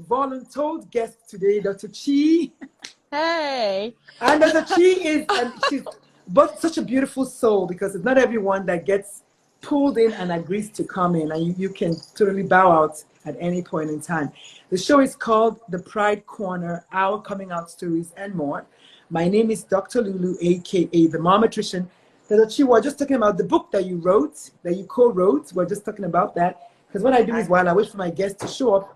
voluntold guest today, Dr. Chi. Hey. And Dr. Chi is, and she's but such a beautiful soul, because it's not everyone that gets pulled in and agrees to come in, and you can totally bow out at any point in time. The show is called The Pride Corner, Our Coming Out Stories and More. My name is Dr. Lulu, aka the MOMATRICIAN. Dr. Chi, we're just talking about the book that you wrote, that you co-wrote. We're just talking about that. Because what I do is, while I wait for my guests to show up,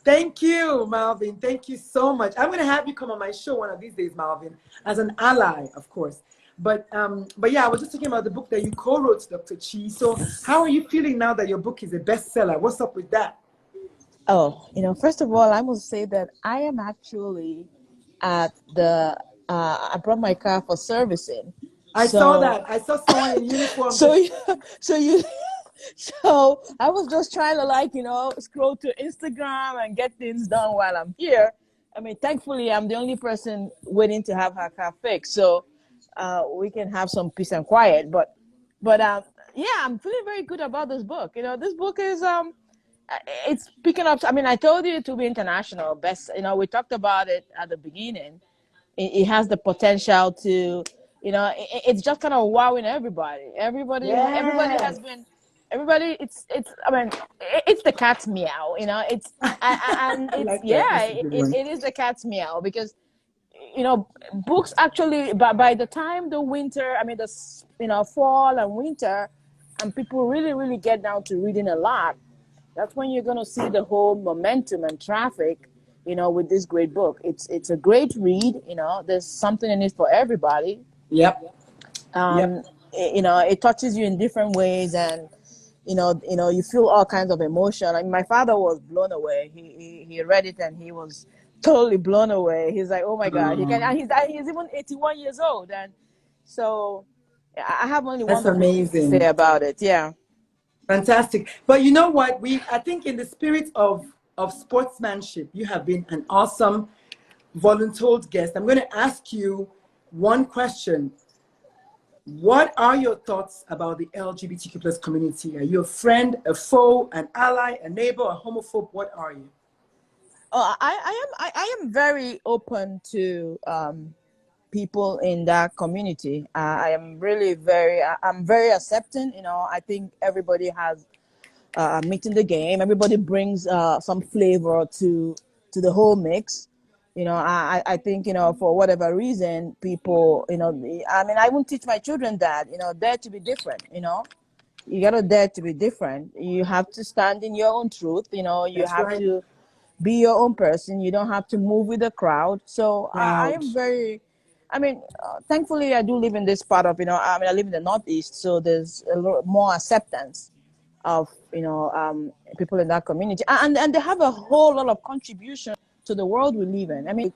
thank you, Malvin. Thank you so much. I'm going to have you come on my show one of these days, Malvin, as an ally, of course. But yeah, I was just talking about the book that you co-wrote, Dr. Chi. So how are you feeling now that your book is a bestseller? What's up with that? Oh, first of all, I must say that I am actually at the, I brought my car for servicing. I saw that. I saw someone in uniform. So I was just trying to scroll to Instagram and get things done while I'm here. I mean, thankfully, I'm the only person waiting to have her car fixed. So we can have some peace and quiet. But yeah, I'm feeling very good about this book. This book is, it's picking up. I mean, I told you to be international best. We talked about it at the beginning. It has the potential to, it's just kind of wowing everybody. Everybody has been, it's I mean, it's the cat's meow, it's and it's like it is the cat's meow, because books actually, by the time the winter, I mean the fall and winter, and people really get down to reading a lot, that's when you're going to see the whole momentum and traffic with this great book. It's a great read. There's something in it for everybody. Yep. It touches you in different ways, and you feel all kinds of emotion. I mean, my father was blown away. He read it and he was totally blown away. He's like, oh my God, and he's even 81 years old, and so I have only one thing to say about it. Yeah. Fantastic. But you know what? I think in the spirit of sportsmanship, you have been an awesome voluntold guest. I'm going to ask you one question. What are your thoughts about the LGBTQ plus community? Are you a friend, a foe, an ally, a neighbor, a homophobe? What are you? I am very open to people in that community. I am really I'm very accepting. I think everybody has meat in the game. Everybody brings some flavor to the whole mix. I think, for whatever reason, people, I mean, I won't teach my children that, dare to be different, you got to dare to be different. You have to stand in your own truth. You have to be your own person. You don't have to move with the crowd. So I am very, I mean, thankfully I do live in this part of, I mean, I live in the Northeast, so there's a lot more acceptance of, people in that community. And they have a whole lot of contribution to the world we live in. I mean,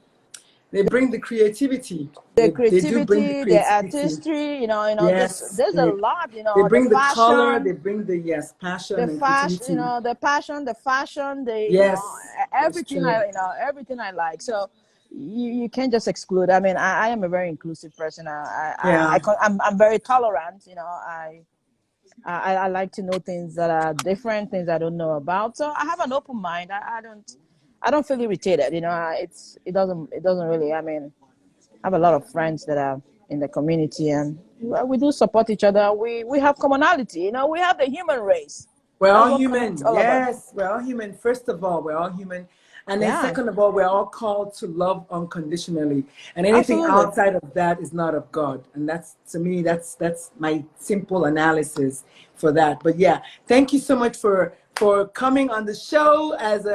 they bring the creativity. The creativity, the artistry, yes, there's a lot, They bring the fashion, color, they bring the passion, the fashion, the passion, the fashion, everything everything I like. So you can't just exclude. I mean, I am a very inclusive person. I'm very tolerant. I like to know things that are different, things I don't know about. So I have an open mind. I don't feel irritated. It doesn't really. I mean, I have a lot of friends that are in the community, and we do support each other. We have commonality. We have the human race. We're all human. Yes, we're all human. First of all, we're all human. And then second of all, we're all called to love unconditionally. And anything outside of that is not of God. And that's, to me, that's my simple analysis for that. But yeah, thank you so much for coming on the show as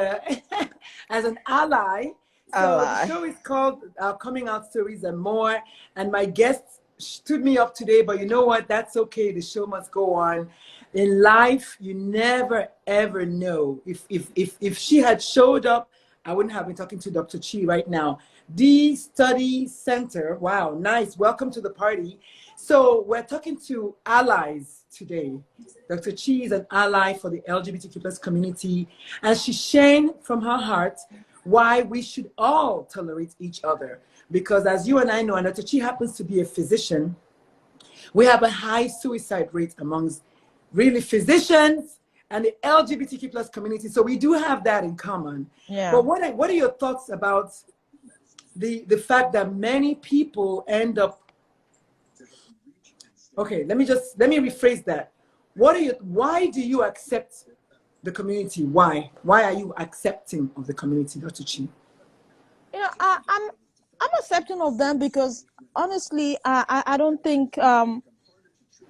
as an ally. So the show is called Coming Out Stories and More. And my guest stood me up today, but you know what? That's okay. The show must go on. In life, you never, ever know. If she had showed up, I wouldn't have been talking to Dr. Chi right now. The Study Center. Wow, nice. Welcome to the party. So we're talking to allies today. Dr. Chi is an ally for the LGBTQ plus community, and she's sharing from her heart why we should all tolerate each other. Because as you and I know, and Dr. Chi happens to be a physician, we have a high suicide rate amongst really physicians and the LGBTQ plus community. So we do have that in common. Yeah. But what are your thoughts about the fact that many people end up, okay, let me rephrase that. Why do you accept the community? Why are you accepting of the community, Dr. Chi? You know, I'm accepting of them because honestly, I don't think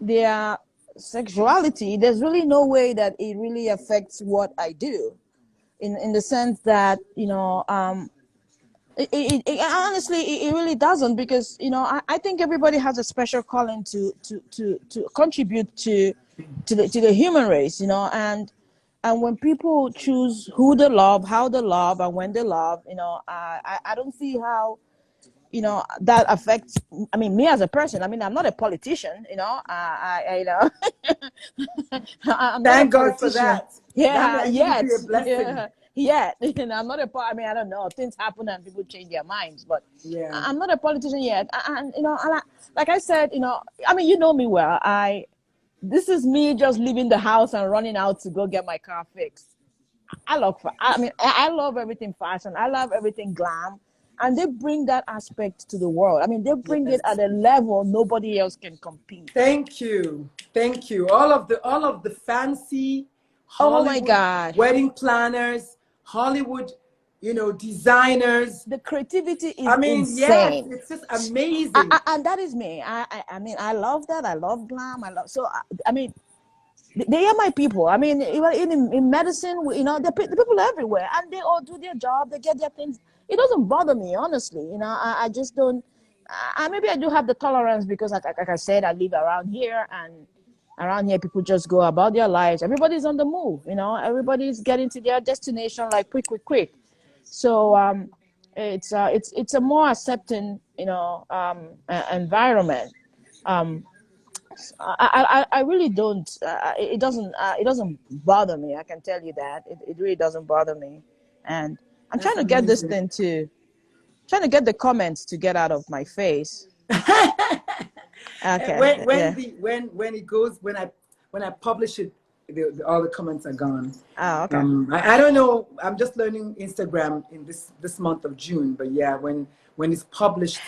their sexuality, there's really no way that it really affects what I do, in the sense that, you know, honestly, it really doesn't, because, you know, I think everybody has a special calling to contribute to the human race, you know, and when people choose who they love, how they love, and when they love, you know, I don't see how, you know, that affects, I mean, me as a person. I mean, I'm not a politician, you know, I you know, I'm not a Thank God for politician. that. Yeah, That may actually be a blessing. yet. You know, I'm not I mean, I don't know, things happen and people change their minds, but Yeah. I'm not a politician yet. And you know, like I said, you know, I mean, you know me well. This is me just leaving the house and running out to go get my car fixed. I love everything fashion. I love everything glam. And they bring that aspect to the world. I mean, they bring it Yes. at a level nobody else can compete. Thank you. Thank you. All of the fancy Oh my Hollywood gosh. wedding planners, Hollywood, you know, designers. The creativity is I mean, yes, insane. it's just amazing. And that is me. I mean, I love that. I love glam. So, I mean, they are my people. I mean, even in medicine, you know, the people are everywhere, and they all do their job. They get their things. It doesn't bother me, honestly. You know, I just don't. Maybe I do have the tolerance because, like I said, I live around here, and around here, people just go about their lives. Everybody's on the move. You know, everybody's getting to their destination like quick. So it's a more accepting, you know, environment. I really don't. It doesn't bother me. I can tell you that it really doesn't bother me. And I'm That's trying to get this amazing. thing trying to get the comments to get out of my face. Okay. Yeah. When I publish it, all the comments are gone. Oh, okay. I don't know. I'm just learning Instagram in this month of June. But yeah, when it's published,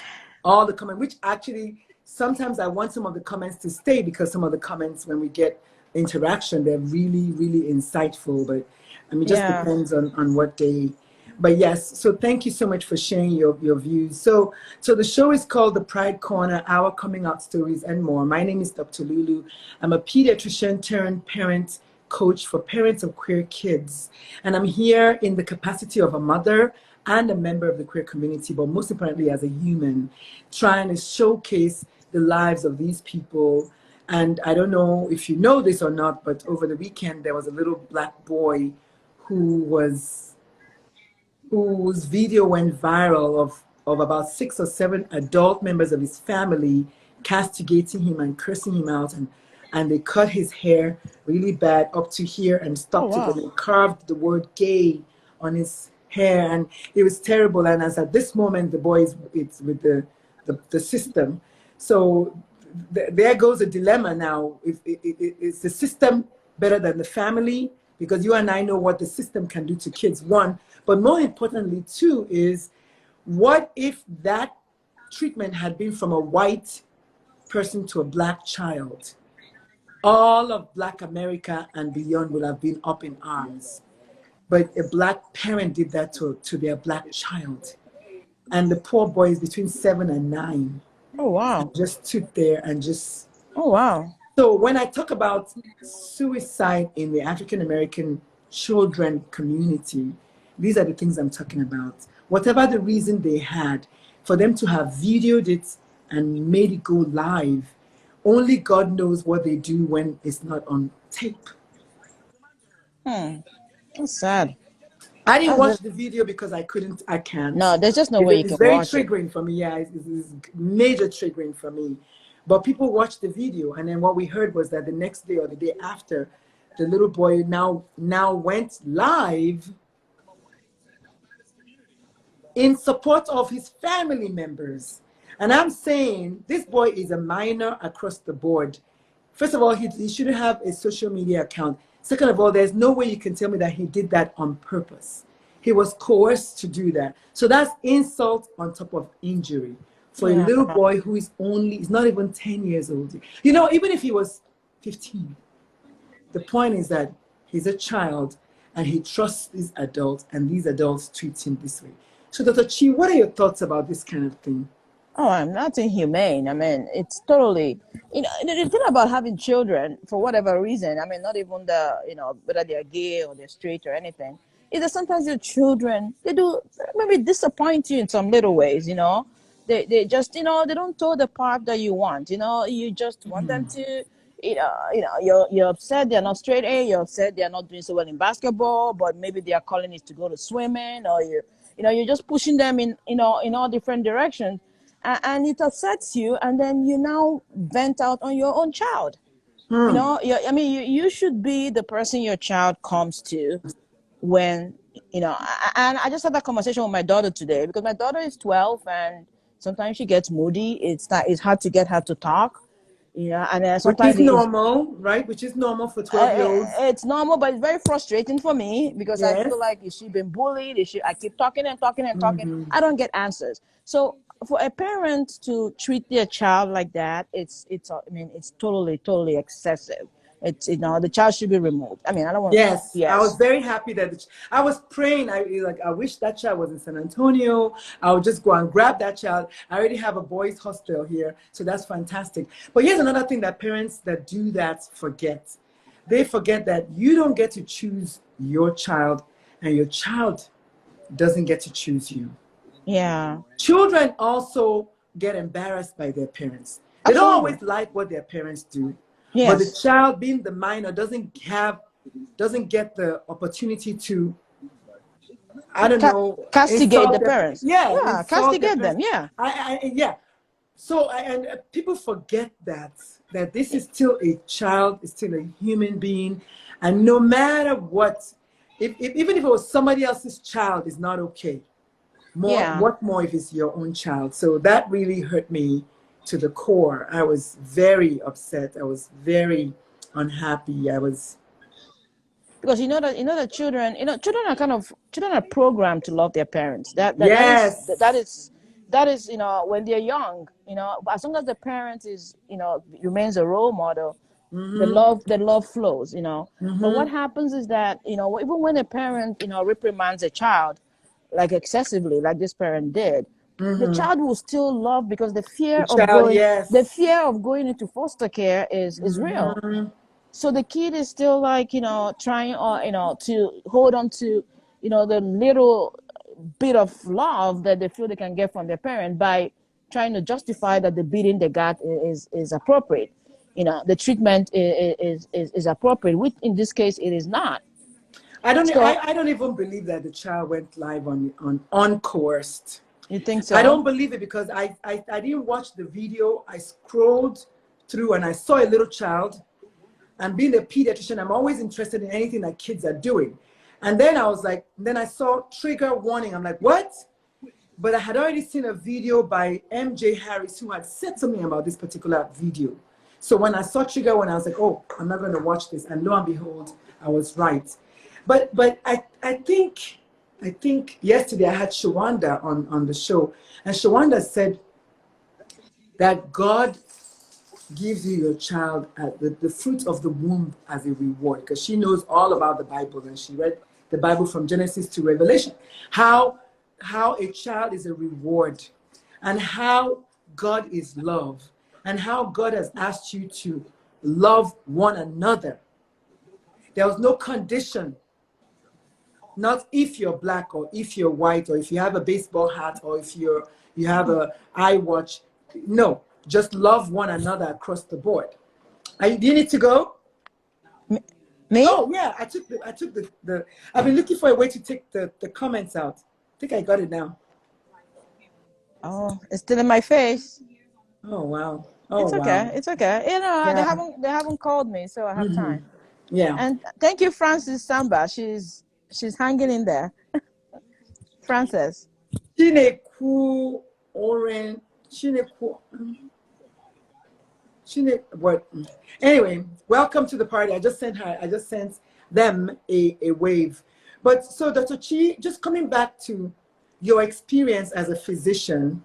all the comments, which actually sometimes I want some of the comments to stay, because some of the comments, when we get interaction, they're really, really insightful. But I mean, it just depends on what day. But yes, so thank you so much for sharing your views. So the show is called The Pride Corner, Our Coming Out Stories and More. My name is Dr. Lulu. I'm a pediatrician turned parent coach for parents of queer kids. And I'm here in the capacity of a mother and a member of the queer community, but most importantly as a human, trying to showcase the lives of these people. And I don't know if you know this or not, but over the weekend, there was a little black boy whose video went viral of about 6 or 7 adult members of his family castigating him and cursing him out, and they cut his hair really bad up to here and stopped it, and they carved the word gay on his hair, and it was terrible. And as at this moment, the boy it's with the system. So there goes a dilemma now. Is the system better than the family? Because you and I know what the system can do to kids, one. But more importantly, two, is what if that treatment had been from a white person to a black child? All of Black America and beyond would have been up in arms. But a black parent did that to their black child. And the poor boy is between 7 and 9. Oh, wow. Just stood there and just... Oh, wow. So when I talk about suicide in the African American children community, these are the things I'm talking about. Whatever the reason they had, for them to have videoed it and made it go live, only God knows what they do when it's not on tape. That's sad. I didn't watch the video because I can't. No, there's just no way you can watch it. It's very triggering for me. Yeah, it's major triggering for me. But people watched the video, and then what we heard was that the next day or the day after, the little boy now went live in support of his family members. And I'm saying this boy is a minor across the board. First of all, he shouldn't have a social media account. Second of all, there's no way you can tell me that he did that on purpose. He was coerced to do that. So that's insult on top of injury for a little boy who is he's not even 10 years old. You know, even if he was 15, the point is that he's a child and he trusts these adults, and these adults treat him this way. So Dr. Chi, what are your thoughts about this kind of thing? Oh, I'm not inhumane. I mean, it's totally, the thing about having children, for whatever reason, I mean, not even whether they're gay or they're straight or anything, is that sometimes your children, they do maybe disappoint you in some little ways, They just, they don't toe the path that you want, you just want them to, you're upset they're not straight A, you're upset they're not doing so well in basketball, but maybe their calling is to go to swimming, or you're just pushing them in all different directions. And it upsets you, and then you now vent out on your own child. You should be the person your child comes to when, and I just had that conversation with my daughter today, because my daughter is 12 and sometimes she gets moody. It's hard to get her to talk. And then sometimes which is normal, right? Which is normal for 12-year-olds. It's normal, but it's very frustrating for me, because Yes. I feel like, is she been bullied? I keep talking and talking and talking. I don't get answers. So for a parent to treat their child like that, it's totally excessive. It's the child should be removed. I mean, I don't want. Yes, Yes. I was very happy that I was praying. I wish that child was in San Antonio. I would just go and grab that child. I already have a boys' hostel here, so that's fantastic. But here's another thing that parents that do that forget. They forget that you don't get to choose your child, and your child doesn't get to choose you. Yeah. Children also get embarrassed by their parents. They don't always like what their parents do. Yes. But the child, being the minor, doesn't get the opportunity to, I don't know, castigate the parents. Yeah, castigate them. Yeah. Yeah. So and people forget that this is still a child, is still a human being, and no matter what, even if it was somebody else's child, is not okay. What more if it's your own child? So that really hurt me to the core. I was very upset. I was very unhappy. Because the children are programmed to love their parents. That is when they're young, as long as the parent remains a role model, the love flows, But what happens is that, even when a parent, reprimands a child, like excessively, like this parent did, the child will still love, because the fear of going into foster care is real. So the kid is still trying, to hold on to, the little bit of love that they feel they can get from their parent, by trying to justify that the beating they got is appropriate. The treatment is appropriate, which in this case it is not. I don't even believe that the child went live on uncoerced. You think so? I don't believe it, because I didn't watch the video. I scrolled through and I saw a little child. And being a pediatrician, I'm always interested in anything that kids are doing. And then I saw trigger warning. I'm like, what? But I had already seen a video by MJ Harris, who had said something about this particular video. So when I saw trigger warning, I was like, oh, I'm not going to watch this. And lo and behold, I was right. But I think yesterday I had Shawanda on the show, and Shawanda said that God gives you your child the fruit of the womb as a reward, because she knows all about the Bible, and she read the Bible from Genesis to Revelation, how a child is a reward, and how God is love, and how God has asked you to love one another. There was no condition, not if you're black or if you're white or if you have a baseball hat or if you have a iWatch. No. Just love one another across the board. Do you need to go? Me? Oh yeah, I took the. I've been looking for a way to take the comments out. I think I got it now. Oh, it's still in my face. Oh wow. It's okay. It's okay. They haven't called me, so I have time. Yeah. And thank you, Francis Samba. She's hanging in there. Frances. Chinyelu Oren. Chinyelu. What? Anyway, welcome to the party. I just sent them a wave. But so Dr. Chi, just coming back to your experience as a physician,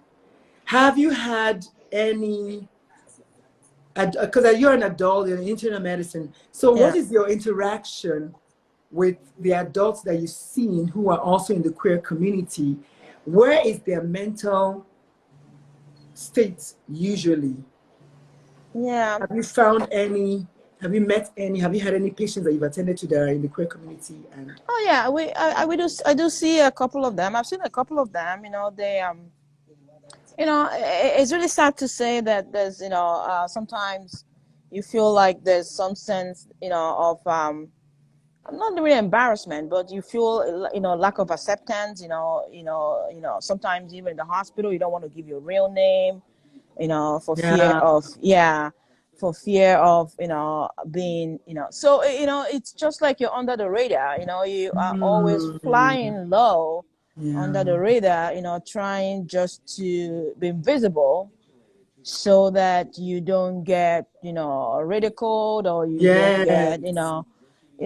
have you had any, because you're an adult in internal medicine, so what is your interaction with the adults that you've seen who are also in the queer community? Where is their mental state usually? Yeah. Have you found any? Have you met any? Have you had any patients that you've attended to that are in the queer community? And oh yeah, I do see a couple of them. I've seen a couple of them. You know, they you know, it's really sad to say that there's, you know, sometimes you feel like there's some sense, you know, of not really embarrassment, but you feel, you know, lack of acceptance. Sometimes even in the hospital, you don't want to give your real name, you know, for fear of you know, being, you know. So, you know, it's just like you're under the radar. You know, you are always flying low under the radar, you know, trying just to be invisible so that you don't get, you know, ridiculed, or you don't get,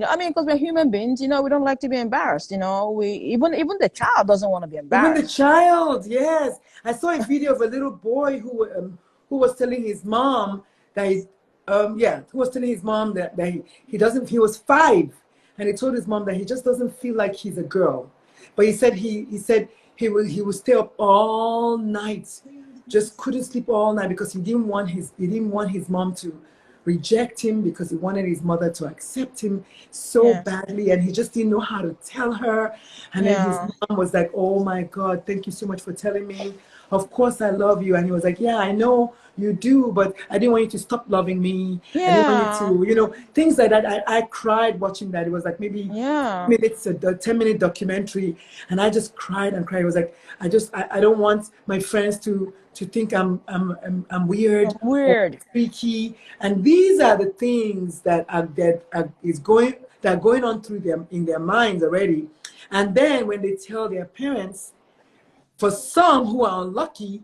I mean, because we're human beings, you know, we don't like to be embarrassed. You know, we even the child doesn't want to be embarrassed. Even the child, yes. I saw a video of a little boy who was telling his mom that who was telling his mom that he doesn't. He was 5, and he told his mom that he just doesn't feel like he's a girl. But he said he would stay up all night, just couldn't sleep all night because he didn't want his mom to reject him, because he wanted his mother to accept him so badly, and he just didn't know how to tell her. And then his mom was like, oh my God, thank you so much for telling me. Of course I love you. And he was like, yeah, I know you do, but I didn't want you to stop loving me. I didn't want you to, you know, things like that. I cried watching that. It was like maybe minutes, a 10-minute documentary, and I just cried and cried. It was like, I don't want my friends to think I'm weird, or freaky. And these are the things that are going on through them in their minds already. And then when they tell their parents, for some who are unlucky,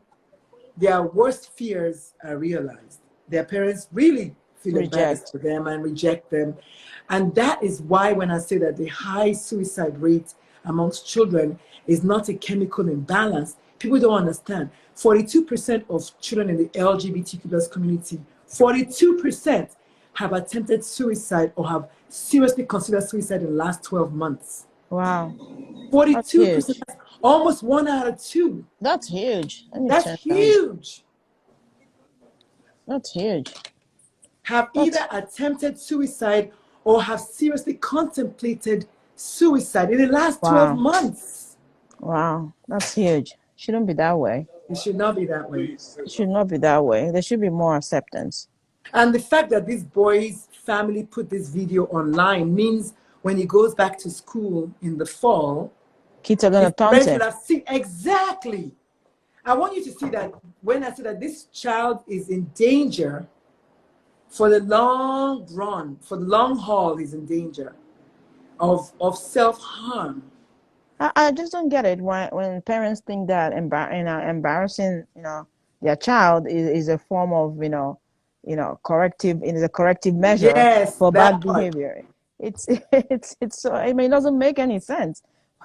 their worst fears are realized. Their parents really feel embarrassed for them and reject them. And that is why when I say that the high suicide rate amongst children is not a chemical imbalance, people don't understand. 42% of children in the LGBTQ plus community, 42% have attempted suicide or have seriously considered suicide in the last 12 months. Wow. 42%, almost 1 out of 2. That's huge. That's huge. That's huge. Have either attempted suicide or have seriously contemplated suicide in the last 12 months. Wow, that's huge. Shouldn't be that way. It should not be that way. It should not be that way. There should be more acceptance. And the fact that this boy's family put this video online means when he goes back to school in the fall, kids are going to taunt him. Exactly. I want you to see that when I say that this child is in danger for the long run, for the long haul, he's in danger of self-harm. I just don't get it when parents think that embarrassing, you know, their child is a form of, you know, corrective. It is a corrective measure for bad behavior. It's so, I mean, it doesn't make any sense.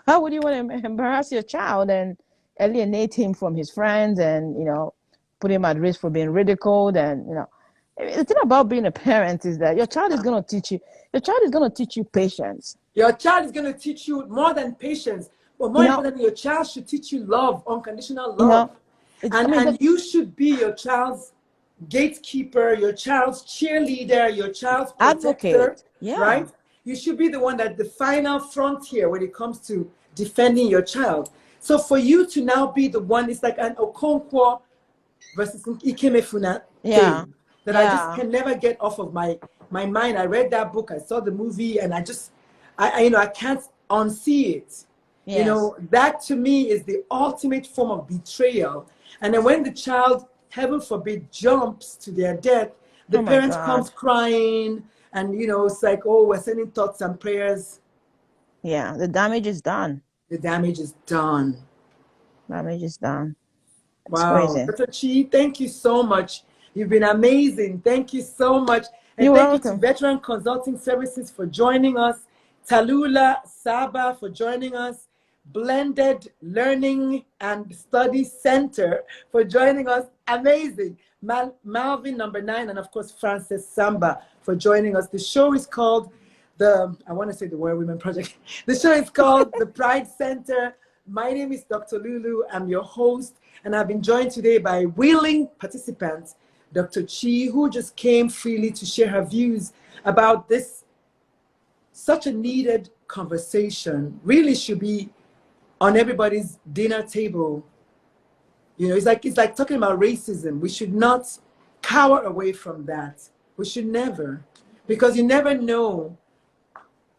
How would you want to embarrass your child and alienate him from his friends and, you know, put him at risk for being ridiculed? And, you know, the thing about being a parent is that your child is going to teach you patience. Your child is going to teach you more than patience, but more importantly, your child should teach you love, unconditional love. And you should be your child's gatekeeper, your child's cheerleader, your child's protector, right? You should be the one that the final frontier when it comes to defending your child. So for you to now be the one, it's like an Okonkwo versus Ikemefuna thing that I just can never get off of my mind. I read that book, I saw the movie, and I can't unsee it. You know, that to me is the ultimate form of betrayal. And then when the child, heaven forbid, jumps to their death, the parent comes crying, and, you know, it's like, oh, we're sending thoughts and prayers. Yeah, the damage is done. The damage is done. Damage is done. It's wow. crazy. Dr. Chi, thank you so much. You've been amazing. Thank you so much. And You're thank welcome. you to Veteran Consulting Services for joining us. Talula Saba for joining us. Blended Learning and Study Center for joining us. Amazing. Malvin number 9, and of course Frances Samba for joining us. The show is called I want to say the Warrior Women Project. The show is called the Pride Center. My name is Dr. Lulu. I'm your host, and I've been joined today by willing participants, Dr. Chi, who just came freely to share her views about this such a needed conversation. Really should be on everybody's dinner table. You know, it's like talking about racism. We should not cower away from that. We should never, because you never know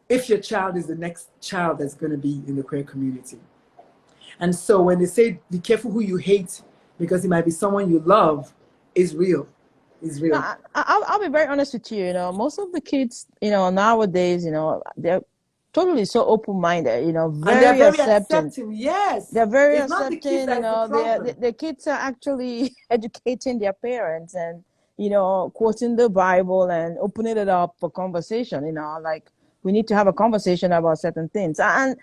if your child is the next child that's going to be in the queer community. And so when they say be careful who you hate because it might be someone you love, is real. Is real. No, I'll be very honest with you. You know, most of the kids, you know, nowadays, you know, they're totally so open-minded, you know, very accepting. Yes, they're very it's not the accepting. kids, You know, the kids are actually educating their parents and, you know, quoting the Bible and opening it up for conversation. You know, like we need to have a conversation about certain things. And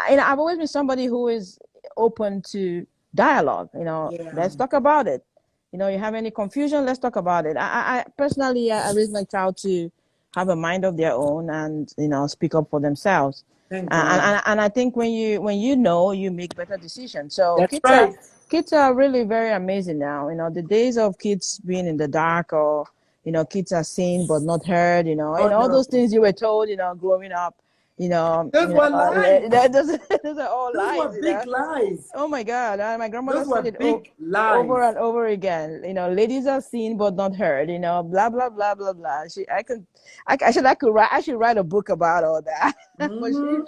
you know, I've always been somebody who is open to dialogue. You know, let's talk about it. You know, you have any confusion, let's talk about it. I personally, I raised my child to have a mind of their own and, you know, speak up for themselves. And I think when you know, you make better decisions. So kids are really very amazing now. You know, the days of kids being in the dark, or, you know, kids are seen but not heard, you know, all those things you were told, you know, growing up. You know, those were lies. Those are all lies. Those were big lies. Oh my God! My grandmother said it lies. Over and over again. You know, ladies are seen but not heard. You know, blah blah blah blah blah. I should write a book about all that. But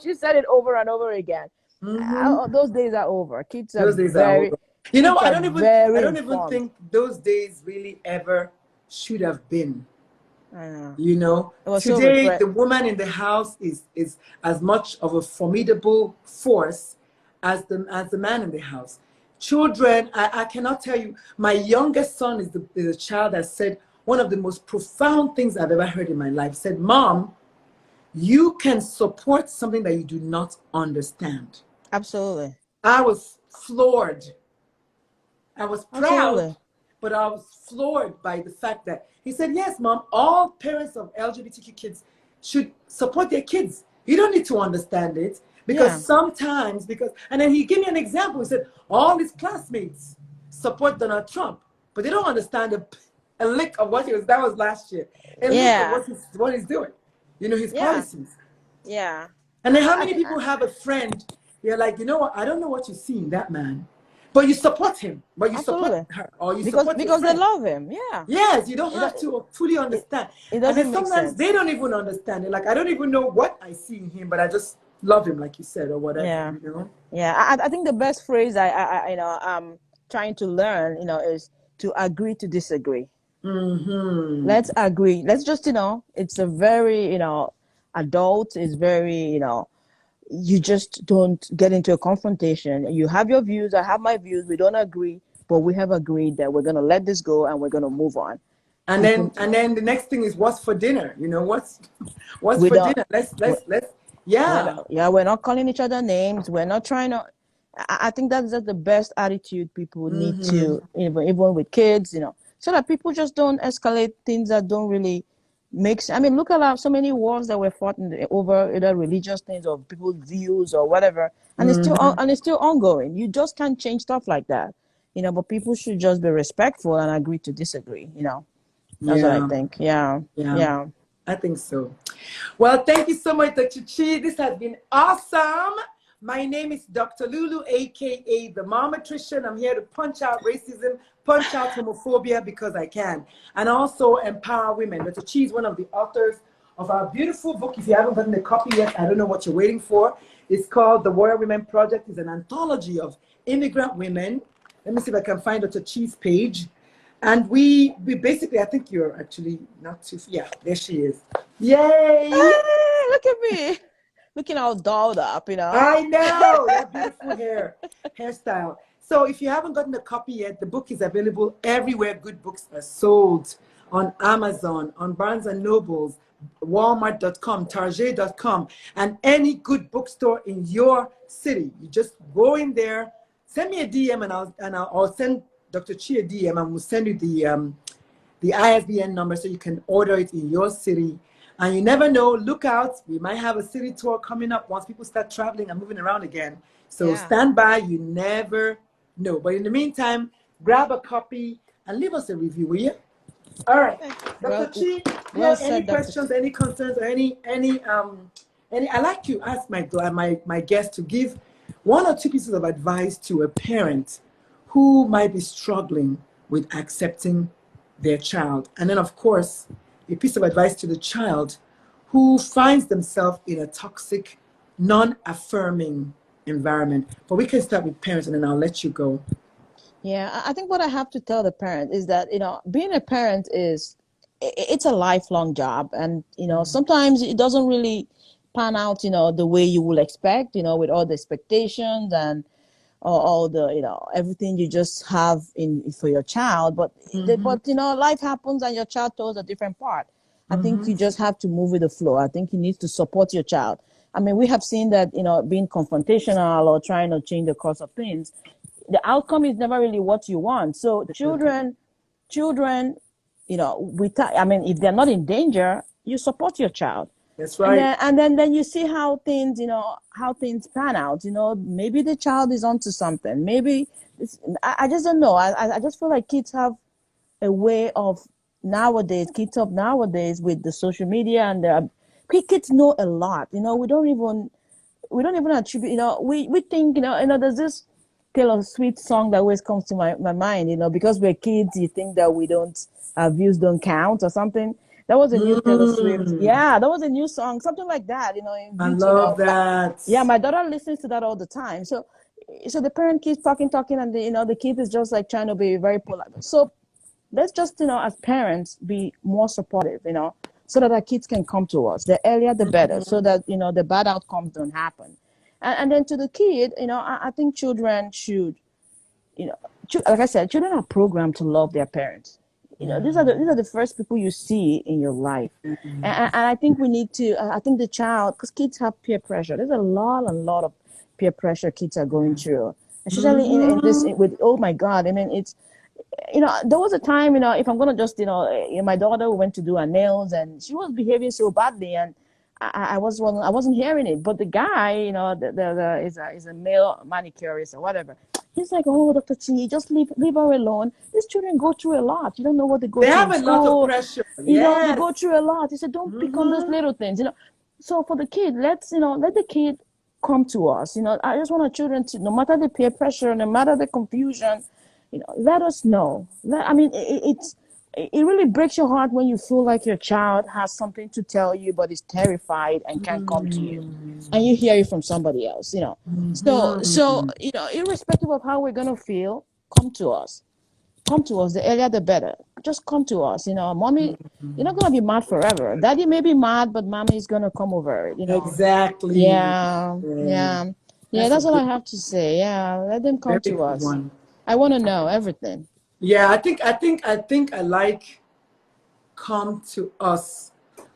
she said it over and over again. Those days are over. Kids are very. You know, I don't even think those days really ever should have been. You know, today the woman in the house is as much of a formidable force as the man in the house. Children, I cannot tell you, my youngest son is the child that said one of the most profound things I've ever heard in my life. Said, "Mom, you can support something that you do not understand." Absolutely. I was floored. I was proud, but I was floored by the fact that he said, "Yes, Mom, all parents of LGBTQ kids should support their kids. You don't need to understand it because sometimes, and then he gave me an example. He said, all his classmates support Donald Trump, but they don't understand a lick of what that was last year. A lick of what he's doing, you know, his policies." Yeah. And then how many people have a friend, you're like, you know what, I don't know what you see in that man, but you support him, but you support her, or you support because they love him. Yeah. Yes, you don't have to fully understand. It doesn't and then sometimes they don't even understand it. Like, I don't even know what I see in him, but I just love him, like you said, or whatever. Yeah. You know? Yeah. I think the best phrase I you know, I'm trying to learn, you know, is to agree to disagree. Let's agree. Let's just, you know, it's a very, you know, adult is very, you know, you just don't get into a confrontation. You have your views, I have my views, we don't agree, but we have agreed that we're going to let this go and we're going to move on. And then the next thing is, what's for dinner? You know, what's for dinner? Let's we're not calling each other names. We're not trying to. I think that's just the best attitude people need to, even with kids, you know, so that people just don't escalate things that don't really I mean, look at so many wars that were fought over either religious things or people's views or whatever, and it's still ongoing. You just can't change stuff like that, you know. But people should just be respectful and agree to disagree. You know, that's what I think. Yeah. I think so. Well, thank you so much, Dr. Chi. This has been awesome. My name is Dr. Lulu, aka the MOMATRICIAN. I'm here to punch out racism, punch out homophobia because I can, and also empower women. Dr. Chi is one of the authors of our beautiful book. If you haven't gotten the copy yet, I don't know what you're waiting for. It's called The Warrior Women Project. It's an anthology of immigrant women. Let me see if I can find Dr. Chi's page. And we basically, I think you're actually not too, there she is. Yay! Hey, look at me. Looking all dolled up, you know. I know, that beautiful hairstyle. So if you haven't gotten a copy yet, the book is available everywhere good books are sold. On Amazon, on Barnes & Nobles, Walmart.com, Target.com, and any good bookstore in your city. You just go in there, send me a DM, and I'll send Dr. Chi a DM, and we'll send you the ISBN number so you can order it in your city. And you never know, look out, we might have a city tour coming up once people start traveling and moving around again. So stand by, you never know. But in the meantime, grab a copy and leave us a review, will you? All right, Dr. Chi, any questions, any concerns, or any? I like to ask my guest to give 1 or 2 pieces of advice to a parent who might be struggling with accepting their child, and then of course a piece of advice to the child who finds themselves in a toxic, non-affirming environment. But we can start with parents, and then I'll let you go. Yeah, I think what I have to tell the parent is that, being a parent it's a lifelong job. And, sometimes it doesn't really pan out, the way you will expect, with all the expectations and all the, everything you just have for your child. But, life happens and your child tells a different part. I think you just have to move with the flow. I think you need to support your child. I mean, we have seen that, being confrontational or trying to change the course of things, the outcome is never really what you want. So children, if they're not in danger, you support your child. That's right. And then you see how things pan out. Maybe the child is onto something. Maybe I just don't know. I just feel like kids have a way of kids of nowadays with the social media, and kids know a lot. We don't even attribute. We think there's this Taylor Swift song that always comes to my mind, because we're kids, you think that our views don't count or something. That was a new Taylor Swift. Yeah, that was a new song, something like that, I love that. Yeah, my daughter listens to that all the time. So the parent keeps talking, and the kid is just like trying to be very polite. So let's just, as parents, be more supportive, so that our kids can come to us. The earlier, the better, so that, the bad outcomes don't happen. And then to the kid, I think children should, like I said, children are programmed to love their parents. These are the first people you see in your life. And I think we need to, I think the child, because kids have peer pressure. There's a lot of peer pressure kids are going through, especially in this, oh my God, I mean, it's, there was a time, if I'm going to just, my daughter went to do her nails and she was behaving so badly, and I wasn't hearing it. But the guy, is a male manicurist or whatever. He's like, oh, Dr. Chi, just leave her alone. These children go through a lot. You don't know what they go through. They have a lot of pressure. They go through a lot. He said, don't pick on those little things. So for the kid, let the kid come to us. I just want our children to, no matter the peer pressure, no matter the confusion, let us know. It really breaks your heart when you feel like your child has something to tell you, but is terrified and can't come to you, and you hear it from somebody else. So irrespective of how we're gonna feel, come to us. The earlier the better. Just come to us. Mommy, you're not gonna be mad forever. Daddy may be mad, but mommy is gonna come over it. Exactly. Yeah. That's all I have to say. Yeah, let them come to us. I want to know everything. Yeah, I think I like come to us.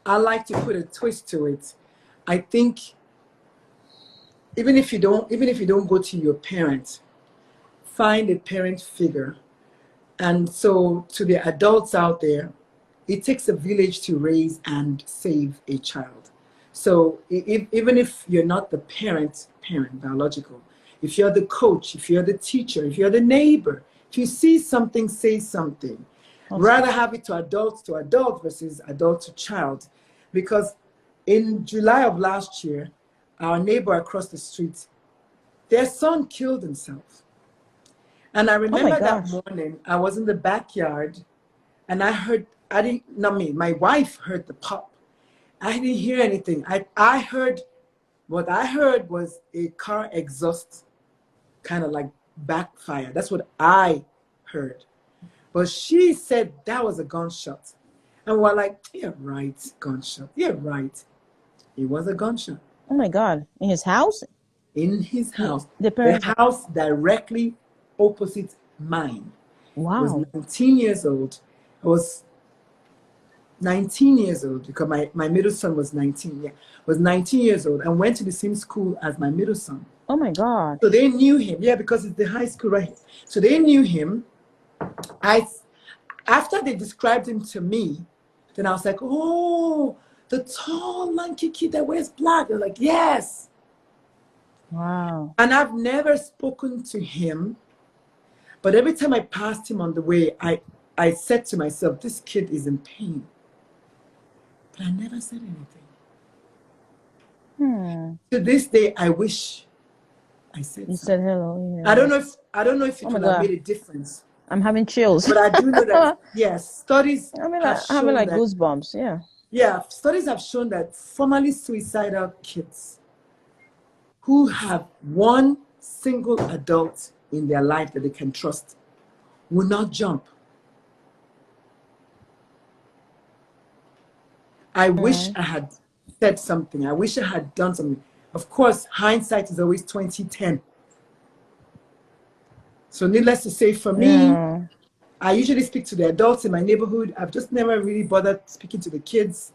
I like to put a twist to it. I think even if you don't go to your parent, find a parent figure. And so to the adults out there, it takes a village to raise and save a child. So even if you're not the parent biological, if you're the coach, if you're the teacher, if you're the neighbor, if you see something, say something. Okay. Rather have it to adult versus adult to child. Because in July of last year, our neighbor across the street, their son killed himself. And I remember that morning, I was in the backyard and my wife heard the pop. I didn't hear anything. What I heard was a car exhaust kind of like backfire. That's what I heard. But she said that was a gunshot. And we're like, you're right, gunshot. You're right. It was a gunshot. Oh my God. In his house? In his house. The house directly opposite mine. Wow. He was 19 years old. 19 years old, because my middle son was 19, was 19 years old, and went to the same school as my middle son. Oh my God. So they knew him, because it's the high school, right? So they knew him. After they described him to me, then I was like, oh, the tall, lanky kid that wears black. They're like, yes. Wow. And I've never spoken to him, but every time I passed him on the way, I said to myself, this kid is in pain. But I never said anything. To this day, I wish I said something. You said hello. Yeah. I don't know if it would have made a difference. I'm having chills. But I do know that, yes, studies I'm having like goosebumps, yeah. Yeah, studies have shown that formerly suicidal kids who have one single adult in their life that they can trust will not jump. I wish I had said something. I wish I had done something. Of course, hindsight is always 20/10. So needless to say, for me, I usually speak to the adults in my neighborhood. I've just never really bothered speaking to the kids.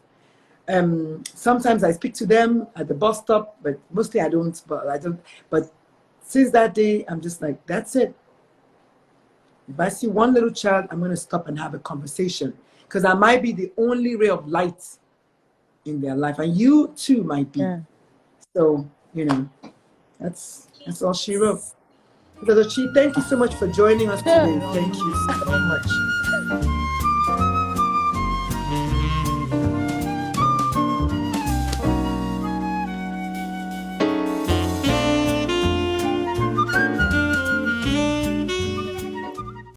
Sometimes I speak to them at the bus stop, but mostly I don't. But since that day, I'm just like, that's it. If I see one little child, I'm going to stop and have a conversation, because I might be the only ray of light in their life, and you too might be. So, that's all she wrote. Dr. Chi, thank you so much for joining us today. Thank you so much.